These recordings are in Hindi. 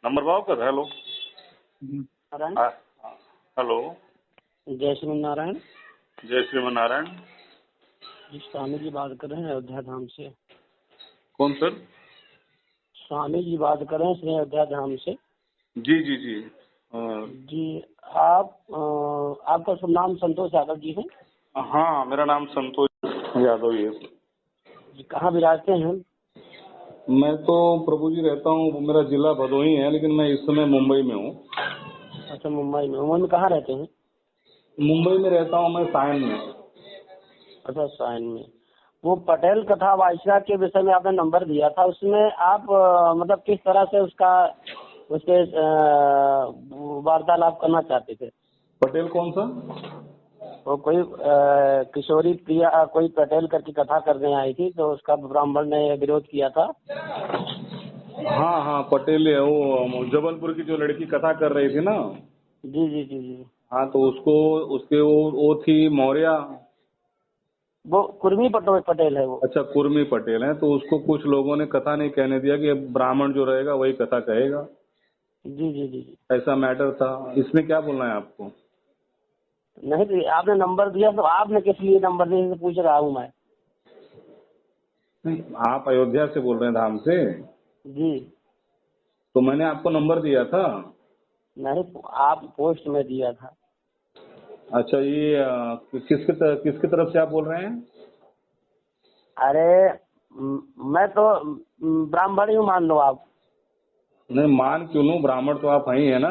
नंबर भाव कर हेलो। नारायण। हाँ, हाँ, हेलो। जय श्री नारायण जय श्रीमन नारायण। जी, स्वामी जी बात कर रहे हैं अयोध्या धाम से। कौन सर? स्वामी जी बात कर रहे हैं श्री अयोध्या धाम से। जी जी जी। जी, आपका शुभ नाम संतोष यादव जी है? हाँ, मेरा नाम संतोष यादव ही है। जी, कहाँ विराजते हैं? मैं तो प्रभु जी रहता हूँ, मेरा जिला भदोही है, लेकिन मैं इस समय मुंबई में हूँ। अच्छा, मुंबई में कहाँ रहते हैं? मुंबई में रहता हूँ मैं, सायन में। अच्छा, सायन में। वो पटेल कथा वाइसराय के विषय में आपने नंबर दिया था, उसमें आप मतलब किस तरह से उसके वार्तालाप करना चाहते थे? पटेल कौन सा? वो कोई किशोरी प्रिया कोई पटेल करके कथा करने आई थी, तो उसका ब्राह्मण ने विरोध किया था। हाँ हाँ, पटेल है वो, जबलपुर की जो लड़की कथा कर रही थी ना। जी जी जी जी। हाँ, तो उसको उसके वो थी मौर्य। वो कुर्मी पटेल है वो। अच्छा, कुर्मी पटेल है, तो उसको कुछ लोगों ने कथा नहीं कहने दिया कि ब्राह्मण जो रहेगा वही कथा कहेगा। जी जी जी जी। ऐसा मैटर था। इसमें क्या बोलना है आपको? नहीं तो आपने नंबर दिया, तो आपने किस लिए नंबर दिया से पूछ रहा हूँ मैं। नहीं, आप अयोध्या से बोल रहे हैं, धाम से। जी। तो मैंने आपको नंबर दिया था। नहीं, आप पोस्ट में दिया था। अच्छा, ये किसकी तरफ से आप बोल रहे हैं? अरे मैं तो ब्राह्मण ही हूँ, मान लो आप। नहीं, मान क्यों लूं, ब्राह्मण तो आप हैं ही है ना।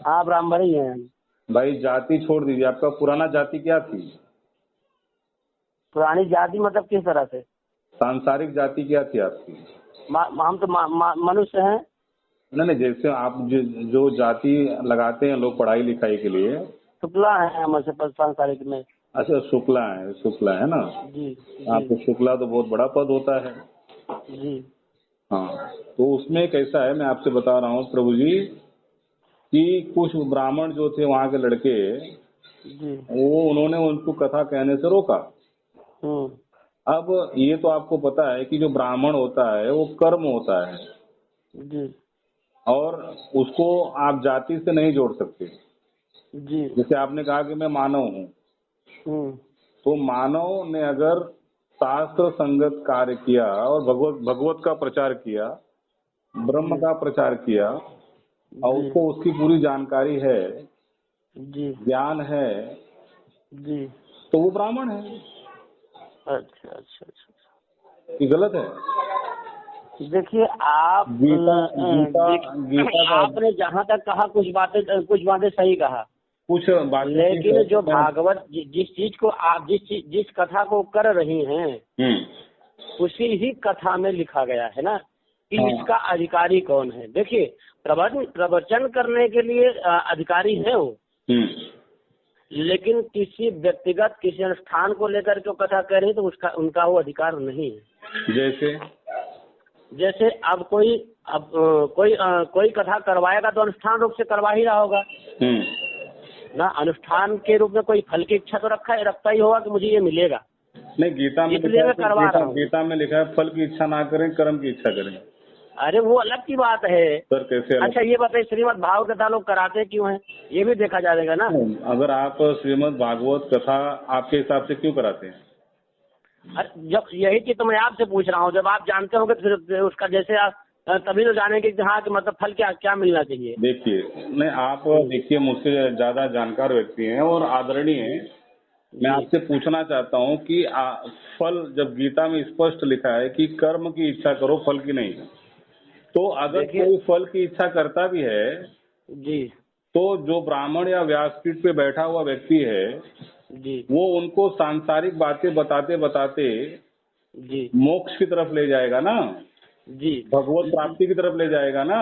हाँ, ब्राह्मण ही हैं। भाई, जाति छोड़ दीजिए, आपका पुराना जाति क्या थी? पुरानी जाति मतलब किस तरह से? सांसारिक जाति क्या थी आपकी? हम तो मनुष्य हैं। नहीं नहीं, जैसे आप जो जाति लगाते हैं लोग पढ़ाई लिखाई के लिए। शुक्ला है हम से 5 तारीख में। अच्छा, शुक्ला है, शुक्ला है ना। जी आपको जी शुक्ला तो बहुत बड़ा पद होता है। जी हाँ, तो उसमें कैसा है, मैं आपसे बता रहा हूँ प्रभु जी, कि कुछ ब्राह्मण जो थे वहाँ के लड़के, जी। वो उन्होंने उनको कथा कहने से रोका। अब ये तो आपको पता है कि जो ब्राह्मण होता है वो कर्म होता है, जी और उसको आप जाति से नहीं जोड़ सकते। जी। जैसे आपने कहा कि मैं मानव हूँ, तो मानव ने अगर शास्त्र संगत कार्य किया और भगवत का प्रचार किया, ब्रह्म का प्रचार किया, और जी उसको उसकी पूरी जानकारी है, जी ज्ञान है, जी। तो वो ब्राह्मण है। अच्छा अच्छा अच्छा। ये गलत है? देखिए आप गीता गीता गीता का आपने जहाँ तक कहा कुछ बातें सही कहा, कुछ बातें लेकिन जो भागवत जिस चीज को आप जिस कथा को कर रही हैं, उसी ही कथा में लिखा गया है ना कि हाँ। इसका अधिकारी कौन है। देखिए, प्रवचन करने के लिए अधिकारी है वो, लेकिन किसी व्यक्तिगत किसी अनुष्ठान को लेकर के कथा कह रही तो उनका वो अधिकार नहीं है। जैसे अब कोई कथा करवाएगा तो अनुष्ठान रूप से करवा ही रहा होगा ना। अनुष्ठान के रूप में कोई फल की इच्छा तो रखता ही होगा कि मुझे ये मिलेगा। नहीं, गीता में इसलिए मैं करवा रहा हूँ। गीता में लिखा है फल की इच्छा ना करें, कर्म की इच्छा करें। अरे वो अलग की बात है सर, कैसे अलग? अच्छा ये बताइए, श्रीमद् भागवत कथा लोग कराते क्यों हैं, ये भी देखा जाएगा ना। अगर आप श्रीमद् भागवत कथा आपके हिसाब से क्यों कराते हैं? अरे जब यही चीज तो मैं आपसे पूछ रहा हूँ, जब आप जानते होंगे तो फिर उसका जैसे आप तभी तो जानेंगे कि हाँ कि मतलब फल क्या मिलना चाहिए। देखिए, नहीं आप देखिए, मुझसे ज्यादा जानकार व्यक्ति हैं और आदरणीय हैं। मैं आपसे पूछना चाहता हूँ कि फल, जब गीता में स्पष्ट लिखा है कि कर्म की इच्छा करो, फल की नहीं, तो अगर कोई फल की इच्छा करता भी है जी, तो जो ब्राह्मण या व्यासपीठ पे बैठा हुआ व्यक्ति है जी, वो उनको सांसारिक बातें बताते बताते जी, मोक्ष की तरफ ले जाएगा ना, जी, भगवत प्राप्ति की तरफ ले जाएगा ना।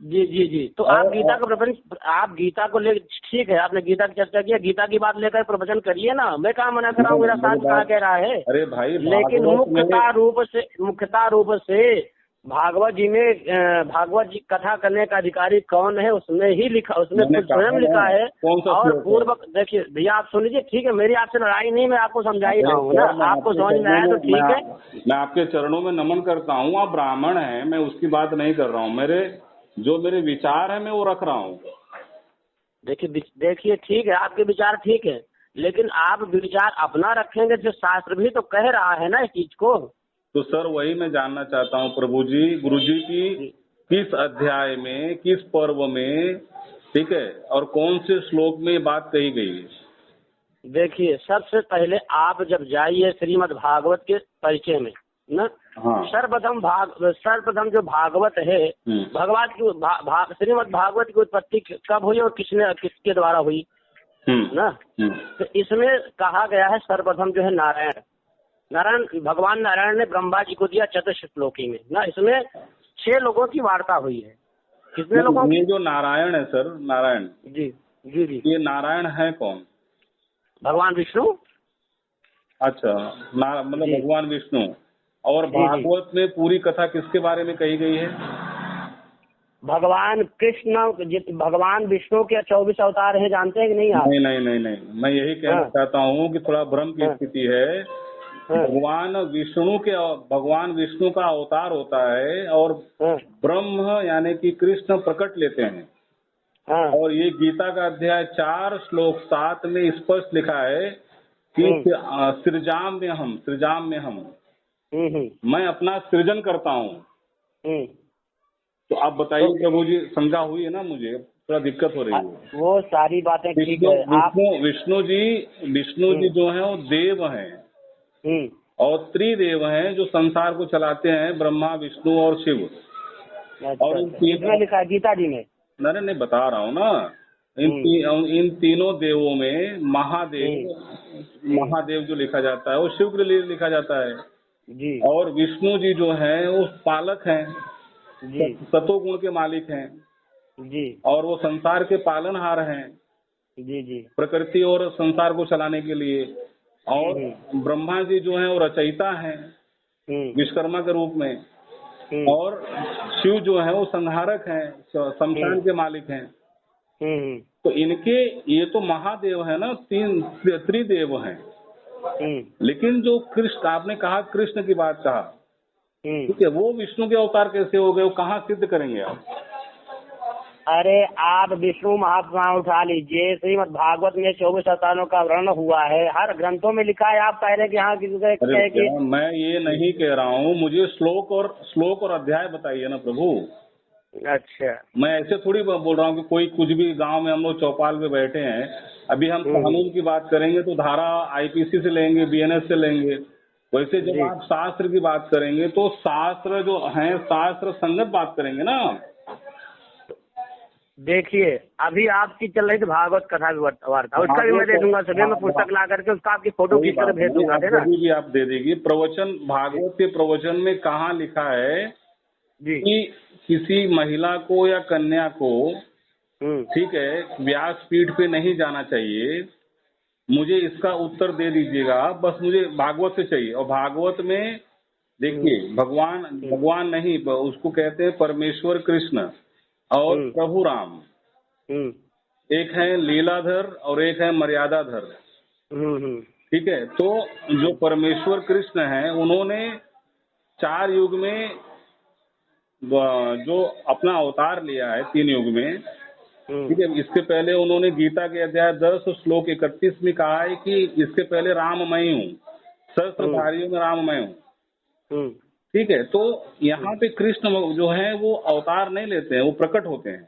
जी जी जी। तो आप गीता का प्रवचन, आप गीता को ले, ठीक है आपने गीता की चर्चा किया, गीता की बात लेकर प्रवचन करिए ना, मैं कहाँ मना कर रहा हूँ, मेरा शास्त्र कहाँ कह रहा है। अरे भाई, लेकिन मुख्यता रूप से भागवत जी में भागवत जी कथा करने का अधिकारी कौन है उसमें ही लिखा, उसमें खुद स्वयं लिखा है। और पूर्व देखिए भैया, आप सुन लीजिए, ठीक है, मेरी आपसे लड़ाई नहीं, मैं आपको समझा ही रहा हूँ ना, आपको समझ में आया तो ठीक है। मैं आपके चरणों में नमन करता हूँ, आप ब्राह्मण हैं, मैं उसकी बात नहीं कर रहा हूँ। मेरे जो मेरे विचार है मैं वो रख रहा हूँ। देखिए ठीक है, आपके विचार ठीक है, लेकिन आप विचार अपना रखेंगे तो शास्त्र भी तो कह रहा है ना इस चीज को। तो सर वही मैं जानना चाहता हूँ प्रभु जी, गुरु जी की किस अध्याय में, किस पर्व में, ठीक है, और कौन से श्लोक में ये बात कही गई है? देखिए सबसे पहले आप जब जाइए श्रीमद् भागवत के परिचय में ना, हाँ। सर्वप्रथम जो भागवत है, भगवान की श्रीमद् भागवत की उत्पत्ति कब हुई और किसके द्वारा हुई ना। तो इसमें कहा गया है सर्वप्रथम जो है नारायण भगवान नारायण ने ब्रह्मा जी को दिया चतुश्लोकी में ना। इसमें 6 लोगों की वार्ता हुई है। कितने लोगों की? ये जो नारायण है सर, नारायण जी जी जी, ये नारायण है कौन? भगवान विष्णु। अच्छा, मतलब भगवान विष्णु। और भागवत में पूरी कथा किसके बारे में कही गई है? भगवान कृष्ण, भगवान विष्णु के 24 अवतार हैं, जानते हैं कि नहीं आप? नहीं, मैं यही कहना चाहता हूँ कि थोड़ा भ्रम की स्थिति है। भगवान विष्णु का अवतार होता है और ब्रह्म यानी कि कृष्ण प्रकट लेते हैं। और ये गीता का अध्याय 4 श्लोक 7 में स्पष्ट लिखा है कि सृजाम में हम मैं अपना सृजन करता हूँ। तो आप बताइए प्रभु जी, शंका हुई है ना, मुझे थोड़ा दिक्कत हो रही है। वो सारी बातें ठीक है। विष्णु जी जो है वो देव हैं और त्रिदेव हैं जो संसार को चलाते हैं, ब्रह्मा विष्णु और शिव। और इसमें लिखा है गीता जी में? नहीं बता रहा हूँ ना, इन तीनों देवों में महादेव जो लिखा जाता है वो शिव के लिए लिखा जाता है जी। और विष्णु जी जो है वो पालक हैं जी, सतोगुण के मालिक हैं जी, और वो संसार के पालनहार हैं जी जी, प्रकृति और संसार को चलाने के लिए। और ब्रह्मा जी जो हैं वो रचयिता हैं विश्वकर्मा के रूप में। और शिव जो है वो संहारक हैं, शमशान के मालिक हैं। तो इनके ये तो महादेव है ना, 3 त्रिदेव हैं। लेकिन जो कृष्ण, आपने कहा कृष्ण की बात कहा, ठीक है, वो विष्णु के अवतार कैसे हो गए, वो कहाँ सिद्ध करेंगे आप? अरे आप विष्णु महात्मा उठा लीजिए, श्रीमद् भागवत में 24 अवतारों का वर्णन हुआ है, हर ग्रंथों में लिखा है। आप कह रहे कि हाँ कि मैं ये नहीं कह रहा हूँ, मुझे श्लोक और अध्याय बताइए ना प्रभु। अच्छा, मैं ऐसे थोड़ी बोल रहा हूँ कि कोई कुछ भी गांव में हम लोग चौपाल पे बैठे हैं। अभी हम कानून की बात करेंगे तो धारा IPC से लेंगे, BNS से लेंगे। वैसे जब आप शास्त्र की बात करेंगे तो शास्त्र जो है, शास्त्र संगत बात करेंगे ना। देखिए अभी आपकी चल रही थी भागवत कथा की वार्ता, उसका भी मैं दे दूंगा सभी में पुस्तक ला करके, उसका आपकी फोटो खींच कर भेज दूंगा। भी आप दे देगी। प्रवचन, भागवत के प्रवचन में कहाँ लिखा है कि किसी महिला को या कन्या को, ठीक है, व्यासपीठ पे नहीं जाना चाहिए? मुझे इसका उत्तर दे दीजिएगा, बस मुझे भागवत से चाहिए। और भागवत में देखिए भगवान नहीं, उसको कहते हैं परमेश्वर कृष्ण और प्रभु राम, एक है लीलाधर और एक है मर्यादाधर, ठीक है। तो जो परमेश्वर कृष्ण है उन्होंने 4 युग में जो अपना अवतार लिया है, 3 युग में, ठीक है। इसके पहले उन्होंने गीता के अध्याय 10 श्लोक 31 में कहा है कि इसके पहले राममय हूँ, सहस्त्रधारियों में राममय हूँ, ठीक है। तो यहाँ पे कृष्ण जो है वो अवतार नहीं लेते हैं, वो प्रकट होते हैं।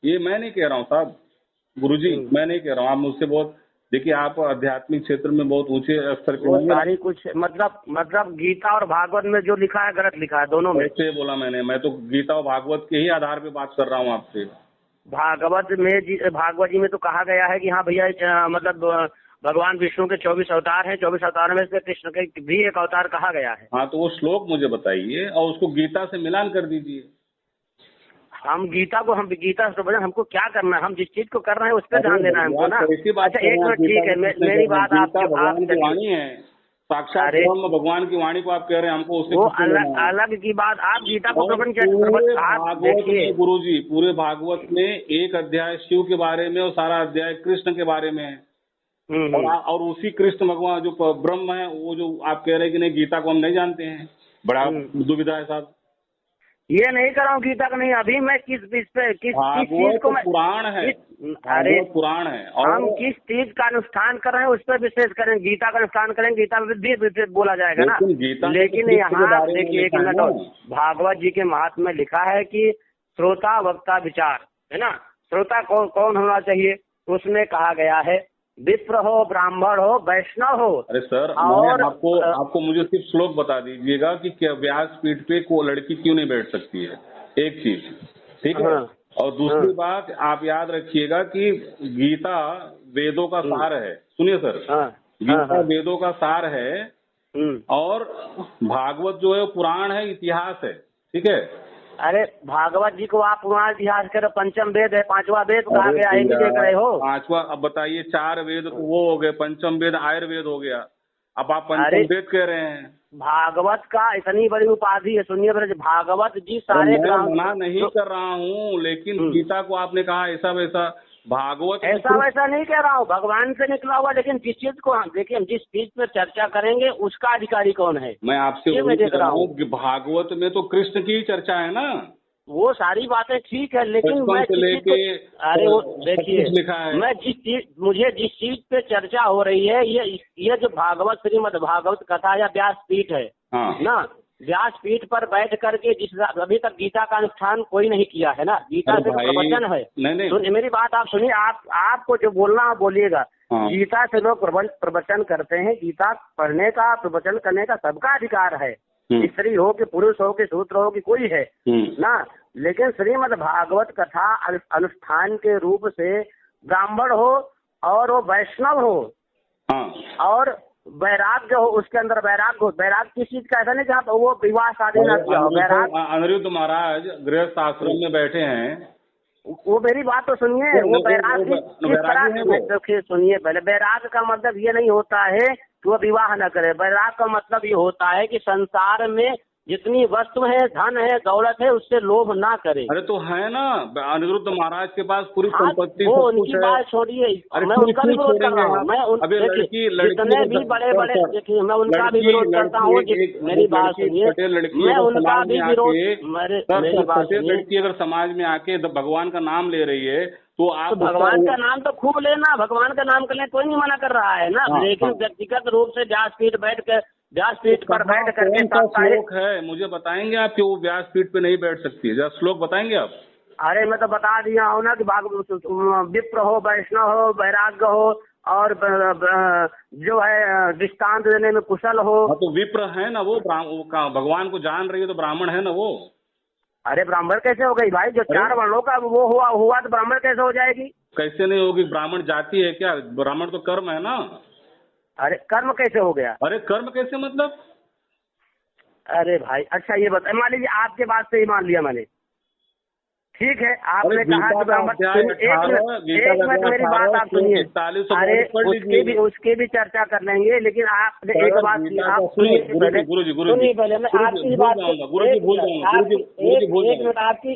ये मैं नहीं कह रहा हूँ साहब, गुरुजी, मैं नहीं कह रहा हूँ। आप मुझसे बहुत, देखिए आप आध्यात्मिक क्षेत्र में बहुत ऊंचे स्तर पे, सारी कुछ मतलब गीता और भागवत में जो लिखा है गलत लिखा है दोनों में। ऐसे बोला मैंने, मैं तो गीता और भागवत के ही आधार पे बात कर रहा हूँ आपसे। भागवत जी में तो कहा गया है कि हाँ भैया, मतलब भगवान विष्णु के 24 अवतार हैं, 24 अवतार में से कृष्ण के भी एक अवतार कहा गया है। हाँ, तो वो श्लोक मुझे बताइए और उसको गीता से मिलान कर दीजिए। हम गीता से हमको क्या करना है, हम जिस चीज को कर रहे हैं उस पर ध्यान देना है हमको ना। अच्छा एक मिनट, ठीक है, मेरी बात आप भगवान की वाणी है, साक्षात भगवान की वाणी को आप कह रहे हैं हमको उससे, वो अलग की बात। आप गीता को गुरु जी, पूरे भागवत में एक अध्याय शिव के बारे में और सारा अध्याय कृष्ण के बारे में है। और उसी कृष्ण भगवान जो ब्रह्म है, वो जो आप कह रहे हैं कि नहीं गीता को हम नहीं जानते हैं, बड़ा दुविधा है साहब। ये नहीं कर रहा हूँ गीता का नहीं। अभी मैं किस चीज को मैं पुराण है, अरे पुराण है और हम किस चीज का अनुष्ठान कर रहे हैं उस पर विशेष करें। गीता का अनुष्ठान करेंगे, गीता में भी बोला जाएगा ना। लेकिन यहाँ देखिए एक मिनट, भागवत जी के महात्म्य में लिखा है कि श्रोता वक्ता विचार, है ना। श्रोता कौन होना चाहिए? उसमें कहा गया है विप्र हो, ब्राह्मण हो, वैष्णव हो। अरे सर, और आपको मुझे सिर्फ श्लोक बता दीजिएगा कि क्या व्यासपीठ पे कोई लड़की क्यों नहीं बैठ सकती है, एक चीज, ठीक है। और दूसरी बात आप याद रखिएगा कि गीता वेदों का सार है। सुनिए सर, गीता वेदों का सार है और भागवत जो है पुराण है, इतिहास है, ठीक है। अरे भागवत जी को आप पुराण इतिहास करो, पंचम वेद है, पांचवा वेद कहा गया है, नहीं देख रहे हो? पांचवा, अब बताइए, 4 वेद तो वो हो गए, पंचम वेद आयुर्वेद हो गया, अब आप पंचम वेद कह रहे हैं। भागवत का इतनी बड़ी उपाधि है, सुनिए भागवत जी सारे मना नहीं कर रहा हूँ, लेकिन गीता को आपने कहा ऐसा वैसा, भागवत ऐसा वैसा नहीं कह रहा हूँ, भगवान से निकला हुआ। लेकिन जिस चीज को देखिए, जिस चीज पर चर्चा करेंगे उसका अधिकारी कौन है? मैं आपसे वही कह रहा हूँ कि भागवत में तो कृष्ण की चर्चा है ना। वो सारी बातें ठीक है, लेकिन मैं अरे वो देखिए, मुझे जिस चीज पे चर्चा हो रही है, ये जो भागवत श्रीमद् भागवत कथा या व्यासपीठ है ना, व्यासपीठ पर बैठ करके जिस अभी तक गीता का अनुष्ठान कोई नहीं किया है ना, गीता से प्रवचन है। नहीं, मेरी बात आप सुनिए, आपको जो बोलना आप बोलिएगा। गीता से लोग प्रवचन करते हैं, गीता पढ़ने का, प्रवचन करने का सबका अधिकार है, स्त्री हो कि पुरुष हो कि शूद्र हो कि कोई है ना। लेकिन श्रीमद् भागवत कथा अनुष्ठान के रूप से ब्राह्मण हो और वो वैष्णव हो और वैराग्य हो, उसके अंदर वैराग्य हो। वैराग्य किस चीज का? ऐसा नहीं कि वो विवाह शादी न किया हो। वैराग्य अनिरुद्ध महाराज गृहस्थ आश्रम में बैठे हैं, वो मेरी बात तो सुनिए। वो वैराग्य किस तरह देखिए, सुनिए पहले। वैराग्य का मतलब ये नहीं होता है कि वो विवाह न करे। वैराग्य का मतलब ये होता है कि संसार में जितनी वस्तु है, धन है, दौलत है, उससे लोभ ना करे। अरे तो है ना, अनिरुद्ध महाराज के पास पूरी संपत्ति, वो उनकी बात छोड़िए, मैं उनका भी विरोध कर रहा हूँ। मैं जितने भी बड़े बड़े, देखिए मैं उनका भी विरोध करता हूँ। मेरी बात सुनिए, मैं उनका भी विरोध, मेरी बात सुनिए। लड़की अगर समाज में आके भगवान का नाम ले रही है तो आप भगवान का नाम तो खूब लेना, भगवान का नाम करने कोई नहीं मना कर रहा है ना। लेकिन व्यक्तिगत रूप से व्यासपीठ पर बैठ करके श्लोक है, मुझे बताएंगे आप कि वो व्यासपीठ पे नहीं बैठ सकती है? जरा श्लोक बताएंगे आप। अरे मैं तो बता दिया हूँ ना कि विप्र हो, वैष्णव हो, वैराग्य हो और जो है दृष्टांत देने में कुशल हो। तो विप्र है ना वो, भगवान को जान रही है तो ब्राह्मण है ना वो। अरे ब्राह्मण कैसे हो गई भाई? जो 4 वर्णों का वो हुआ तो ब्राह्मण कैसे हो जाएगी? कैसे नहीं होगी? ब्राह्मण जाति है क्या? ब्राह्मण तो कर्म है ना। अरे कर्म कैसे हो गया? अरे कर्म कैसे मतलब? अरे भाई अच्छा ये बता, मान लीजिए आपके बात से ही मान लिया मैंने, ठीक है, आपने कहा कि ब्राह्मण, एक मिनट मेरी बात आप सुनिए। अरे उसके भी चर्चा कर लेंगे, लेकिन आपने एक बात आप सुनिए पहले, मैं आपकी बात, एक मिनट आपकी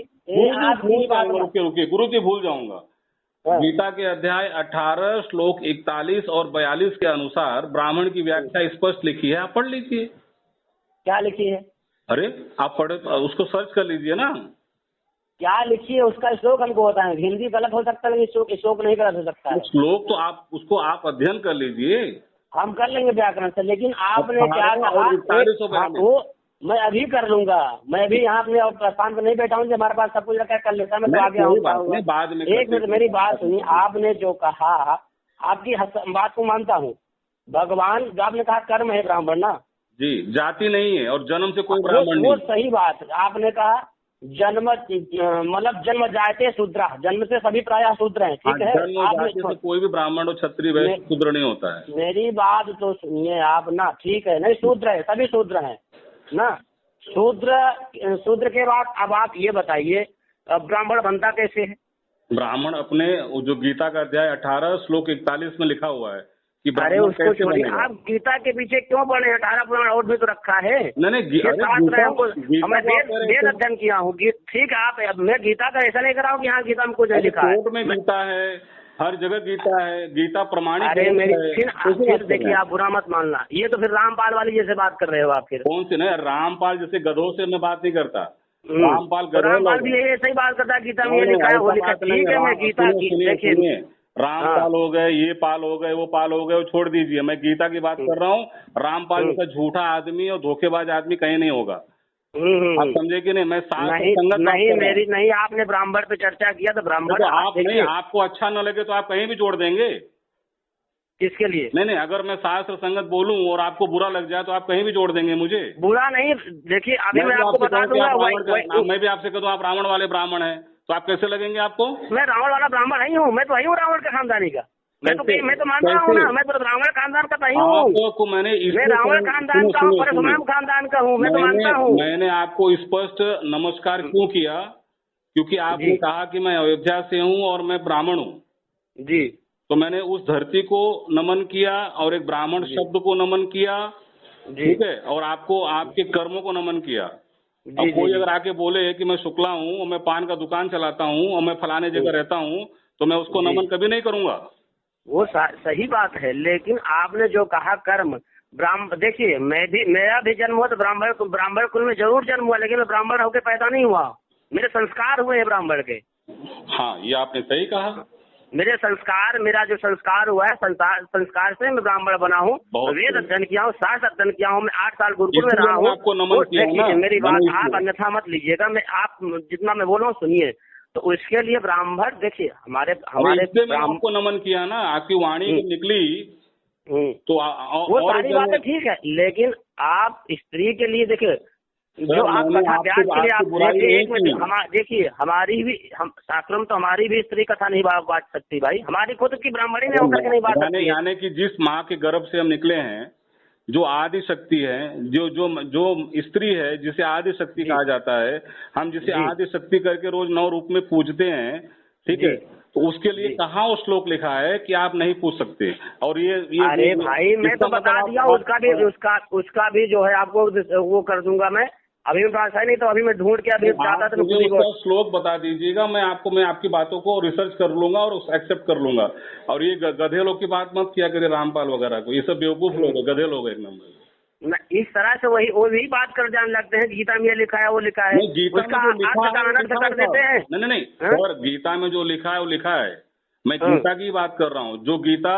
गुरु जी भूल जाऊंगा। गीता के अध्याय 18 श्लोक 41 और 42 के अनुसार ब्राह्मण की व्याख्या स्पष्ट लिखी है, आप पढ़ लीजिए। क्या लिखी है? अरे आप पढ़े, उसको सर्च कर लीजिए ना। क्या लिखी है उसका श्लोक हमको बताएं। हिंदी गलत हो सकता है, श्लोक नहीं गलत हो सकता है। श्लोक तो आप अध्ययन कर लीजिए, हम कर लेंगे व्याकरण से। लेकिन आपने क्या कहा वो मैं अभी कर लूंगा। मैं अभी यहाँ अपने स्थान पर नहीं बैठा हूँ, हमारे पास सब कुछ रखा कर लेता, मैं तो आगे आऊँगा बाद में। एक मिनट मेरी बात सुनिए। आपने जो कहा, आपकी बात को मानता हूँ। भगवान जो आपने कहा कर्म है ब्राह्मण ना जी, जाति नहीं है और जन्म से कोई ब्राह्मण नहीं। वो सही बात आपने कहा। जन्म मतलब जन्म जाते शूद्र, जन्म से सभी प्रायः शूद्र हैं, ठीक है। आपने कोई भी ब्राह्मण और क्षत्रिय वैश्य शूद्र नहीं होता है। मेरी बात तो सुनिए आप ना, ठीक है, नहीं शूद्र है, सभी शूद्र हैं ना। शूद्र के बाद अब आप ये बताइए ब्राह्मण बनता कैसे है? ब्राह्मण अपने जो गीता का अध्याय 18 श्लोक 41 में लिखा हुआ है कि अरे उसको छोड़िए, आप गीता के पीछे क्यों पढ़े? 18 पुराण और भी तो रखा है। नहीं मैं वेद अध्ययन किया हूँ, ठीक है। आप मैं गीता का ऐसा नहीं कर रहा हूँ कि यहाँ गीता में कुछ नहीं लिखा है। कोर्ट में गीता है, हर जगह गीता है, गीता प्रमाणित। अरे मेरी फिर देखिए, आप बुरा मत मानना, ये तो फिर रामपाल वाली जैसे बात कर रहे हो आप। फिर कौन सी? नहीं, रामपाल जैसे गधों से मैं बात नहीं करता। रामपाल रामपाल भी ऐसे ही बात करता है, गीता में ये लिखा है वो लिखा है। ठीक है, मैं गीता की देखिए, रामपाल हो गए, ये पाल हो गए, वो पाल हो गए, वो छोड़ दीजिए, मैं गीता की बात कर रहा हूँ। रामपाल जैसा झूठा आदमी और धोखेबाज आदमी कहीं नहीं होगा। आप समझे कि नहीं? मैं नहीं नहीं, मेरी नहीं, आपने ब्राह्मण पे चर्चा किया तो ब्राह्मण आप नहीं, आपको अच्छा न लगे तो आप कहीं भी जोड़ देंगे। किसके लिए? नहीं, अगर मैं शास्त्र संगत बोलूं और आपको बुरा लग जाए तो आप कहीं भी जोड़ देंगे मुझे। बुरा नहीं, देखिए अभी मैं आपको बता दूंगा। मैं भी आपसे कहता हूँ आप रावण वाले ब्राह्मण हैं, तो आप कैसे लगेंगे आपको? मैं रावण वाला ब्राह्मण नहीं हूँ, मैं तो वही हूँ रावण के खानदानी का। मैं तो मानता हूँ ना, मैं तो ब्राह्मण खानदान का नहीं हूँ। मैं रावण खानदान का हूँ, परशुराम खानदान का हूँ, मैं तो मानता हूँ। मैंने आपको स्पष्ट नमस्कार क्यों किया? क्योंकि आपने कहा कि मैं अयोध्या से हूँ और मैं ब्राह्मण हूँ जी। तो मैंने उस धरती को नमन किया और एक ब्राह्मण शब्द को नमन किया, ठीक है, और आपको आपके कर्मों को नमन किया। अब कोई अगर आके बोले कि मैं शुक्ला हूँ और मैं पान का दुकान चलाता हूँ और मैं फलाने जगह रहता हूँ तो मैं उसको नमन कभी नहीं करूंगा। वो सही बात है, लेकिन आपने जो कहा कर्म देखिए, मेरा भी जन्म हुआ तो ब्राह्मण कुल में जरूर जन्म हुआ, लेकिन मैं ब्राह्मण होकर पैदा नहीं हुआ, मेरे संस्कार हुए हैं ब्राह्मण के। हाँ, ये आपने सही कहा। मेरा जो संस्कार हुआ है, संस्कार से मैं ब्राह्मण बना हूँ, वेद अध्ययन किया हूँ, शास्त्र अध्ययन किया हूँ, मैं 8 साल गुरुकुल में रहा हूँ। देखिए मेरी बात आप अन्यथा मत लीजिएगा, आप जितना मैं बोल रहा हूँ सुनिए। तो उसके लिए ब्राह्मण, देखिए हमारे आपको नमन किया ना, आपकी वाणी निकली तो वो सारी बातें ठीक है, लेकिन आप स्त्री के लिए देखिए जो आप कथा ब्याज के लिए आप देखिए हमारी भी शास्त्रों में तो हमारी भी स्त्री कथा नहीं बांट सकती भाई, हमारी खुद की ब्राह्मणी में होकर के नहीं बांट सकती। यानी कि जिस माँ के गर्भ से हम निकले हैं, जो आदि शक्ति है, जो जो जो स्त्री है जिसे आदि शक्ति कहा जाता है, हम जिसे आदि शक्ति करके रोज 9 रूप में पूजते हैं, ठीक है, तो उसके लिए कहाँ वो श्लोक लिखा है कि आप नहीं पूछ सकते? और ये अरे भाई मैं तो बता दिया, उसका भी जो है आपको वो कर दूंगा मैं। अभी मैं पास है नहीं तो अभी मैं ढूंढ के अभी जाता तो उसका श्लोक बता दीजिएगा, मैं आपकी बातों को रिसर्च कर लूंगा और एक्सेप्ट कर लूंगा। और ये गधे लोग की बात मत किया करे, रामपाल वगैरह को, ये सब बेवकूफ लोग है, गधे लोग एक नंबर। इस तरह से वही बात कर जान लगते हैं, गीता में ये लिखा है वो लिखा है, गीता कर देते हैं। नहीं और गीता में जो लिखा है वो लिखा है, मैं गीता की बात कर रहा हूँ। जो गीता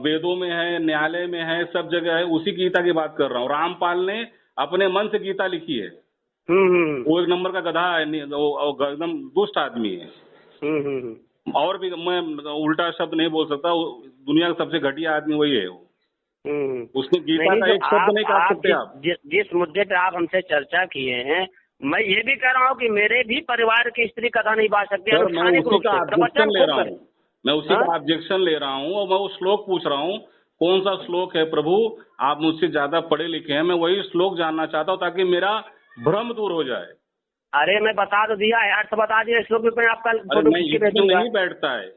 वेदों में है, न्यायालय में है, सब जगह है, उसी गीता की बात कर रहा हूँ। रामपाल ने अपने मन से गीता लिखी है। वो एक नंबर का गधा है, वो एकदम दुष्ट आदमी है। और भी मैं उल्टा शब्द नहीं बोल सकता, दुनिया का सबसे घटिया आदमी वही है। उसने गीता का एक शब्द नहीं कह सकते आप। जिस मुद्दे पे आप हमसे चर्चा किए हैं, मैं ये भी कह रहा हूँ कि मेरे भी परिवार की स्त्री कथा नहीं बांट सकती। मैं उसी का ऑब्जेक्शन ले रहा हूँ और मैं वो श्लोक पूछ रहा हूँ, कौन सा श्लोक है प्रभु? आप मुझसे ज्यादा पढ़े लिखे हैं, मैं वही श्लोक जानना चाहता हूँ ताकि मेरा भ्रम दूर हो जाए। अरे मैं बता तो दिया, अर्थ बता दिया, श्लोक में आपका नहीं बैठता है,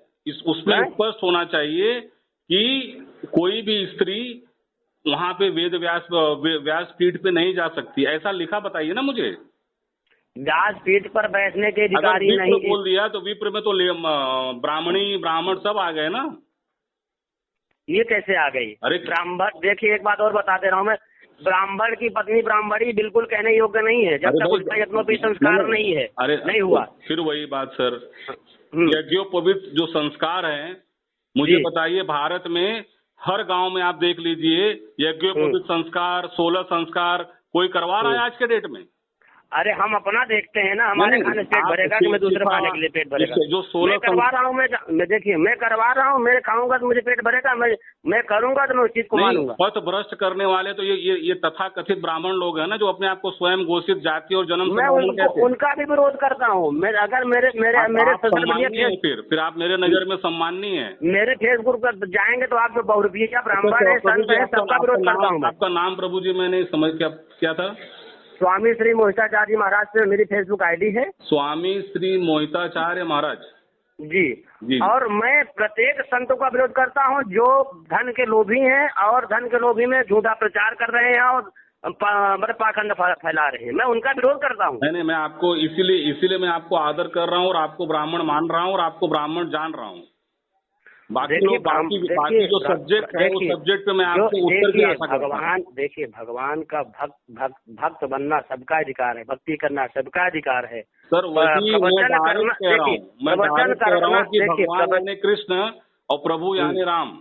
उसमें स्पष्ट होना चाहिए कि कोई भी स्त्री वहाँ पे वेद व्यास पीठ पे नहीं जा सकती, ऐसा लिखा बताइए ना मुझे। व्यास पीठ पर बैठने के अधिकारी नहीं बोल दिया तो विप्र में तो ब्राह्मणी ब्राह्मण सब आ गए ना। ये कैसे आ गई? अरे ब्राह्मण, देखिए एक बात और बता दे रहा हूँ मैं, ब्राह्मण की पत्नी ब्राह्मणी बिल्कुल कहने योग्य नहीं है जब तक उसका यज्ञोपवीत संस्कार नहीं है। अरे नहीं हुआ। फिर वही बात सर, यज्ञोपवीत जो संस्कार है, मुझे बताइए भारत में हर गांव में आप देख लीजिए यज्ञोपवीत संस्कार, 16 संस्कार कोई करवा रहा है आज के डेट में? अरे हम अपना देखते हैं ना, हमारे खाने से पेट भरेगा कि मैं दूसरे खाने के लिए पेट भरेगा? जो 16 करवा रहा हूँ मैं देखिए मैं करवा रहा हूँ, मैं खाऊंगा तो मुझे पेट भरेगा, मैं करूंगा तो मैं उस चीज को मानूंगा। पथ भ्रष्ट करने वाले तो ये तथाकथित ब्राह्मण लोग हैं ना, जो अपने आप को स्वयं घोषित जाति और जन्म मैं उनका भी विरोध करता हूँ। अगर मेरे फिर आप मेरे नजर में सम्माननीय है। मेरे फेसबुक पर जाएंगे तो आप जो बहुरूपिया ब्राह्मण है, संत है, सबका विरोध करता हूँ। आपका नाम प्रभु जी मैंने समझ क्या था? स्वामी श्री मोहिताचार्य महाराज से मेरी फेसबुक आईडी है, स्वामी श्री मोहिताचार्य महाराज जी। और मैं प्रत्येक संतों का विरोध करता हूँ जो धन के लोभी हैं और धन के लोभी में झूठा प्रचार कर रहे हैं और पाखंड फैला रहे हैं, मैं उनका विरोध करता हूँ। नहीं मैं आपको इसीलिए मैं आपको आदर कर रहा हूँ और आपको ब्राह्मण मान रहा हूँ और आपको ब्राह्मण जान रहा हूँ। बाकी जो सब्जेक्ट है वो सब्जेक्ट पे मैं आपसे उत्तर की आशा करता हूं। भगवान देखिए, भगवान का भक्त बनना सबका अधिकार है, भक्ति करना सबका अधिकार है। सर वही मैं डायरेक्ट कह रहा हूँ कि भगवान यानी कृष्ण और प्रभु यानी राम।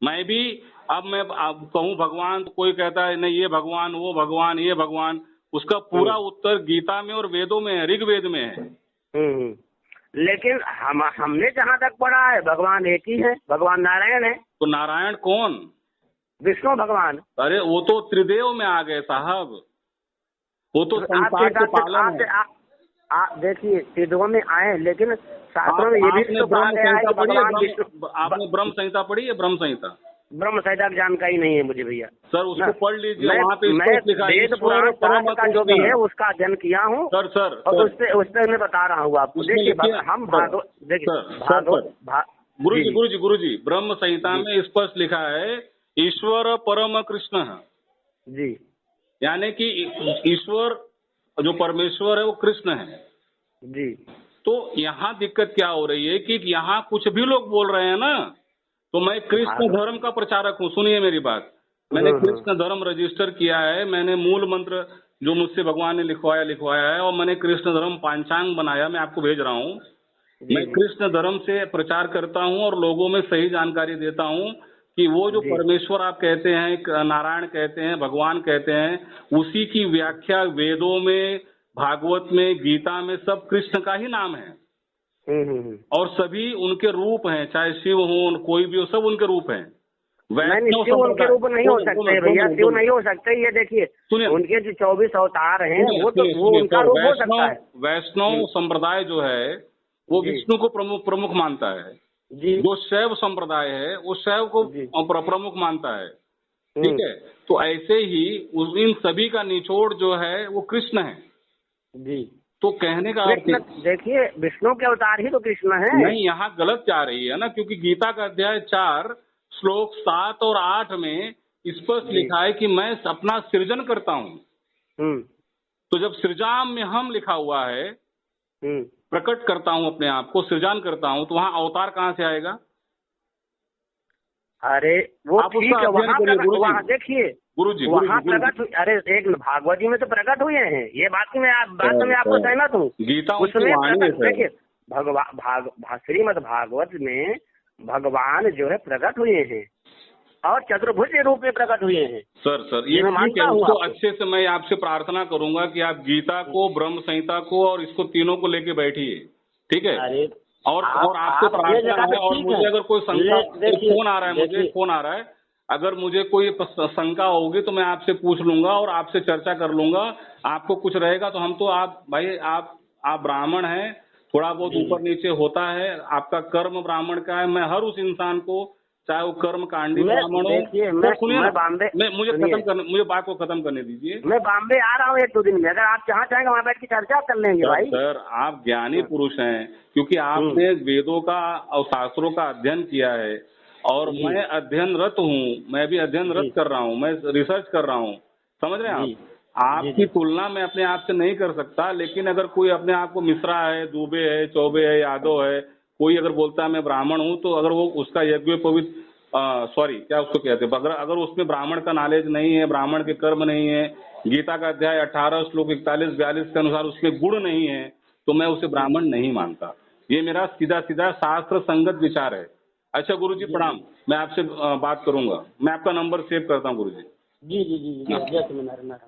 मैं भी अब मैं कहूँ भगवान, तो कोई कहता है नहीं ये भगवान, वो भगवान, ये भगवान, उसका पूरा उत्तर गीता में और वेदों में है, ऋग्वेद में है। लेकिन हमने जहाँ तक पढ़ा है भगवान एक ही है, भगवान नारायण है। तो नारायण कौन? विष्णु भगवान। अरे वो तो त्रिदेव में आ गए साहब, वो तो संसार के पालन है। आप देखिए त्रिदेव में आए, लेकिन शास्त्रों में ये भी तो कहा गया है कि भगवान विष्णु। आपने ब्रह्म संहिता पढ़ी है? ब्रह्म संहिता की जानकारी नहीं है मुझे भैया। सर उसको पढ़ लीजिए, वहाँ पे वेद पुराण का जो भी है उसका अध्ययन किया हूँ सर और उससे मैं बता रहा हूँ आपको। देखिए हम गुरुजी ब्रह्म संहिता में स्पष्ट लिखा है ईश्वर परम कृष्ण जी, यानी कि ईश्वर जो परमेश्वर है वो कृष्ण है जी। तो यहाँ दिक्कत क्या हो रही है कि यहाँ कुछ भी लोग बोल रहे हैं ना, तो मैं कृष्ण धर्म का प्रचारक हूँ। सुनिए मेरी बात, मैंने कृष्ण धर्म रजिस्टर किया है, मैंने मूल मंत्र जो मुझसे भगवान ने लिखवाया है, और मैंने कृष्ण धर्म पांचांग बनाया, मैं आपको भेज रहा हूँ। मैं कृष्ण धर्म से प्रचार करता हूँ और लोगों में सही जानकारी देता हूँ कि वो जो परमेश्वर आप कहते हैं, नारायण कहते हैं, भगवान कहते हैं, उसी की व्याख्या वेदों में, भागवत में, गीता में सब कृष्ण का ही नाम है। और सभी उनके रूप हैं, चाहे शिव हो कोई भी हो, सब उनके रूप हैं। शिव उनके रूप नहीं हो सकते भैया, शिव नहीं हो सकते। ये देखिए उनके जो 24 अवतार हैं वो उनका रूप हो सकता है। वैष्णव संप्रदाय जो है वो विष्णु को प्रमुख मानता है जी। जो शैव संप्रदाय है वो शैव को प्रमुख मानता है, ठीक है। तो ऐसे ही इन सभी का निचोड़ जो है वो कृष्ण है जी। तो कहने का देखिए विष्णु के अवतार ही तो कृष्ण है। नहीं, यहाँ गलत जा रही है ना, क्योंकि गीता का अध्याय 4 श्लोक 7 और 8 में स्पष्ट लिखा है कि मैं अपना सृजन करता हूँ। तो जब सृजाम में हम लिखा हुआ है, प्रकट करता हूँ अपने आप को, सृजन करता हूँ, तो वहाँ अवतार कहाँ से आएगा? अरे वो ठीक है, वहाँ देखिए गुरुजी वहाँ प्रकट। अरे एक भागवत जी में तो प्रकट हुए हैं, ये बात में आपको सहमत हूँ। गीता उसमें देखिए श्रीमद् भागवत में भगवान जो है प्रकट हुए हैं और चतुर्भुज के रूप में प्रकट हुए हैं। सर ये ठीक है, उसको अच्छे से मैं आपसे प्रार्थना करूंगा कि आप गीता को, ब्रह्म संहिता को और इसको तीनों को लेके बैठिए, ठीक है। अरे और आपसे प्रार्थना है, और मुझे अगर कोई शंका, फोन आ रहा है, अगर मुझे कोई शंका होगी तो मैं आपसे पूछ लूंगा और आपसे चर्चा कर लूंगा। आपको कुछ रहेगा तो हम तो आप ब्राह्मण हैं, थोड़ा बहुत ऊपर नीचे होता है, आपका कर्म ब्राह्मण का है। मैं हर उस इंसान को, चाहे वो कर्म कांडी ब्राह्मण हो, सुनिए मुझे बात को खत्म करने दीजिए। मैं बॉम्बे आ रहा हूँ 1-2 दिन में, अगर आप जहाँ चाहेंगे वहाँ बैठ के चर्चा कर लेंगे भाई। सर आप ज्ञानी पुरुष हैं, क्योंकि आपने वेदों का और शास्त्रों का अध्ययन किया है, और मैं अध्ययनरत हूँ, मैं भी अध्ययनरत कर रहा हूँ, मैं रिसर्च कर रहा हूँ, समझ रहे हैं आप। आपकी तुलना मैं अपने आप से नहीं कर सकता, लेकिन अगर कोई अपने आप को मिश्रा है, दुबे है, चौबे है, यादव है, कोई अगर बोलता है मैं ब्राह्मण हूँ, तो अगर वो उसका यज्ञ क्या उसको कहते हैं, अगर उसमें ब्राह्मण का नॉलेज नहीं है, ब्राह्मण के कर्म नहीं है, गीता का अध्याय 18 श्लोक 41-42 के अनुसार उसमें गुण नहीं है, तो मैं उसे ब्राह्मण नहीं मानता। ये मेरा सीधा शास्त्र संगत विचार है। अच्छा गुरुजी प्रणाम, मैं आपसे बात करूंगा, मैं आपका नंबर सेव करता हूँ गुरुजी। जी। जय श्री नारायण।